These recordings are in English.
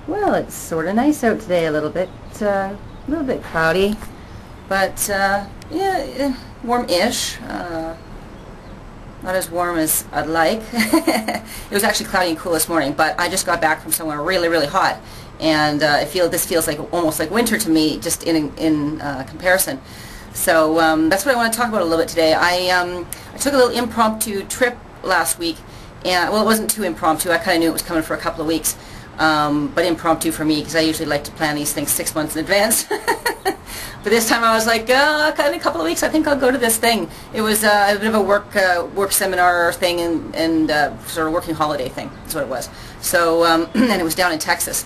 Well, it's sort of nice out today, a little bit cloudy, but yeah, warm-ish. Not as warm as I'd like. It was actually cloudy and cool this morning, but I just got back from somewhere really, really hot, and this feels like almost like winter to me, just in comparison. So that's what I want to talk about a little bit today. I took a little impromptu trip last week, and well, it wasn't too impromptu. I kind of knew it was coming for a couple of weeks. But impromptu for me, because I usually like to plan these things 6 months in advance. But this time I was like, in a couple of weeks I think I'll go to this thing. It was a bit of a work seminar thing and sort of working holiday thing. That's what it was. So and it was down in Texas.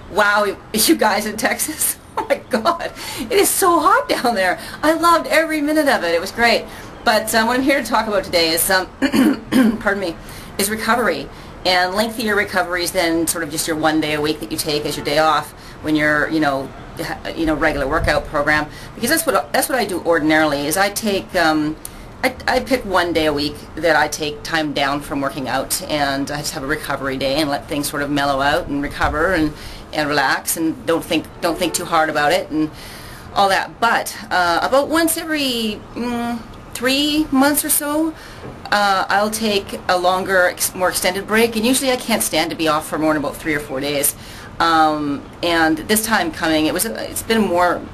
Wow, you guys in Texas? Oh my God, it is so hot down there. I loved every minute of it. It was great. But what I'm here to talk about today is, pardon me, is recovery. And lengthier recoveries than sort of just your 1 day a week that you take as your day off when you're, regular workout program. Because that's what I do ordinarily. Is I take I pick 1 day a week that I take time down from working out, and I just have a recovery day and let things sort of mellow out and recover and relax and don't think too hard about it and all that. But about once every 3 months or so, I'll take a longer, more extended break, and usually I can't stand to be off for more than about 3 or 4 days. And this time coming, it's been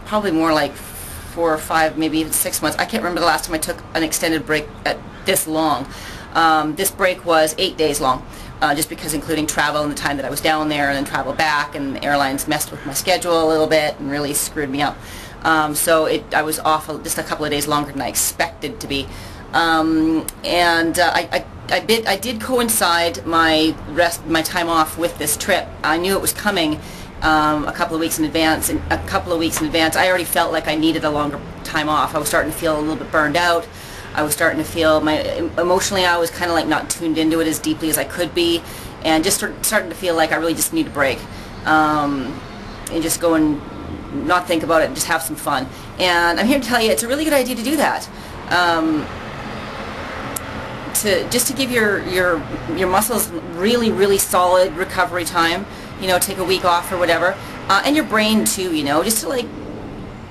probably more like 4 or 5, maybe even 6 months. I can't remember the last time I took an extended break at this long. This break was 8 days long, just because including travel and the time that I was down there and then travel back, and the airlines messed with my schedule a little bit and really screwed me up. So I was off just a couple of days longer than I expected to be. I did coincide my time off with this trip. I knew it was coming a couple of weeks in advance, and a couple of weeks in advance I already felt like I needed a longer time off. I was starting to feel a little bit burned out. I was starting to feel emotionally I was kind of like not tuned into it as deeply as I could be, and just starting to feel like I really just need a break, and just go and not think about it and just have some fun. And I'm here to tell you it's a really good idea to do that. To give your muscles really solid recovery time, take a week off or whatever, and your brain too, just to like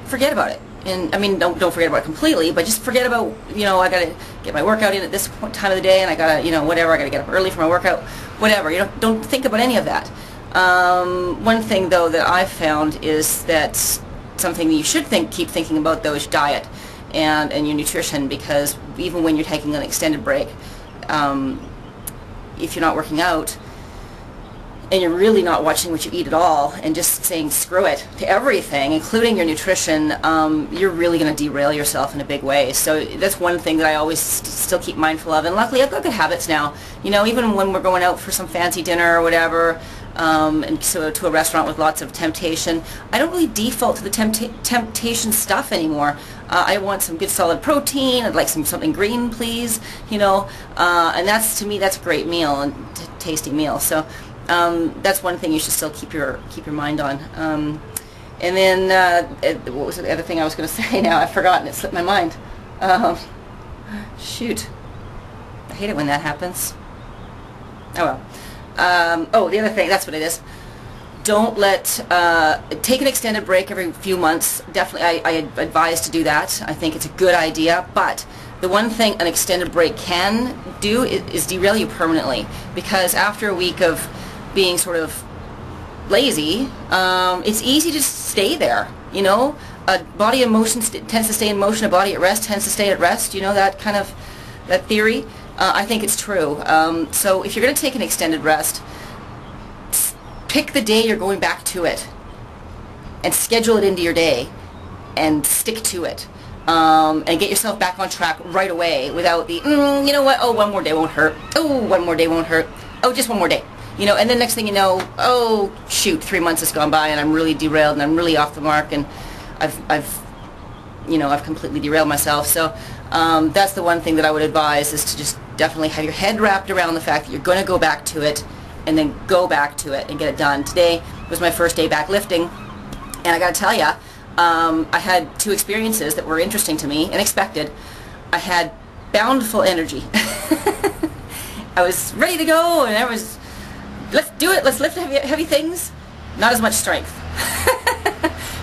forget about it. And I mean, don't forget about it completely, but just forget about, I gotta get my workout in at this time of the day, and I gotta, whatever, I gotta get up early for my workout, whatever. Don't think about any of that. One thing though that I've found is that something that you should keep thinking about though is diet and your nutrition, because even when you're taking an extended break, if you're not working out and you're really not watching what you eat at all and just saying screw it to everything, including your nutrition, you're really going to derail yourself in a big way. So that's one thing that I always still keep mindful of, and luckily I've got good habits now. Even when we're going out for some fancy dinner or whatever, and so to a restaurant with lots of temptation, I don't really default to the temptation stuff anymore. I want some good solid protein. I'd like something green, please. And to me that's a great meal and tasty meal. So that's one thing you should still keep your mind on. And then what was the other thing I was going to say? Now I've forgotten. It slipped my mind. Shoot, I hate it when that happens. Oh well. The other thing, that's what it is. Don't take an extended break every few months. Definitely, I advise to do that. I think it's a good idea, but the one thing an extended break can do is derail you permanently, because after a week of being sort of lazy, it's easy to stay there. A body in motion tends to stay in motion, a body at rest tends to stay at rest, that theory. I think it's true. So if you're going to take an extended rest, pick the day you're going back to it and schedule it into your day and stick to it, and get yourself back on track right away without the, you know what, oh, 1 more day won't hurt, oh, 1 more day won't hurt, oh, just 1 more day. And then next thing you know, oh, shoot, 3 months has gone by and I'm really derailed and I'm really off the mark, and I've completely derailed myself. So that's the one thing that I would advise, is to just definitely have your head wrapped around the fact that you're going to go back to it, and then go back to it and get it done. Today was my first day back lifting, and I got to tell you, I had 2 experiences that were interesting to me and expected. I had boundful energy. I was ready to go, and I was let's do it. Let's lift heavy things. Not as much strength.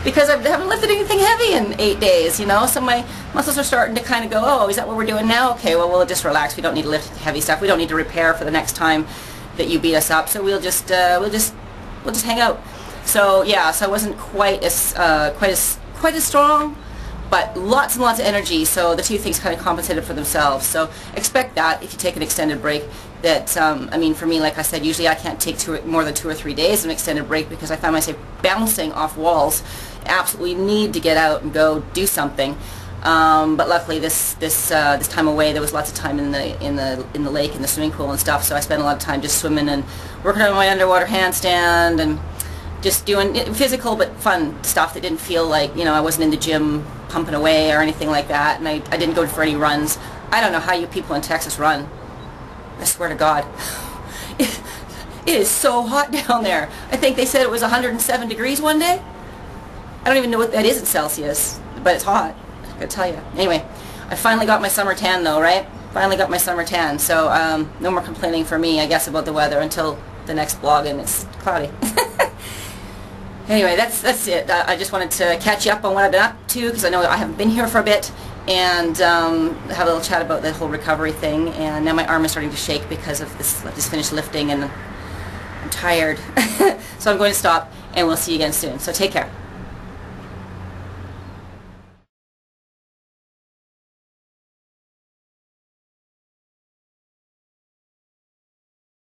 Because I haven't lifted anything heavy in 8 days, you know, so my muscles are starting to kind of go, oh, is that what we're doing now? Okay, well, we'll just relax. We don't need to lift heavy stuff. We don't need to repair for the next time that you beat us up. So we'll just hang out. So yeah, so I wasn't quite as strong, but lots and lots of energy. So the two things kind of compensated for themselves. So expect that if you take an extended break. That I mean, for me, like I said, usually I can't take more than 2 or 3 days of an extended break because I find myself bouncing off walls. Absolutely need to get out and go do something. But luckily, this time away, there was lots of time in the lake, in the swimming pool and stuff. So I spent a lot of time just swimming and working on my underwater handstand and just doing physical but fun stuff that didn't feel like, you know, I wasn't in the gym pumping away or anything like that. And I didn't go for any runs. I don't know how you people in Texas run. I swear to God. It is so hot down there. I think they said it was 107 degrees one day. I don't even know what that is in Celsius, but it's hot. I gotta tell you. Anyway, I finally got my summer tan though, right? Finally got my summer tan. So no more complaining for me, I guess, about the weather until the next vlog and it's cloudy. Anyway, that's it. I just wanted to catch you up on what I've been up to because I know I haven't been here for a bit, and have a little chat about the whole recovery thing. And now my arm is starting to shake because of this. I just finished lifting and I'm tired. So I'm going to stop, and we'll see you again soon. So take care.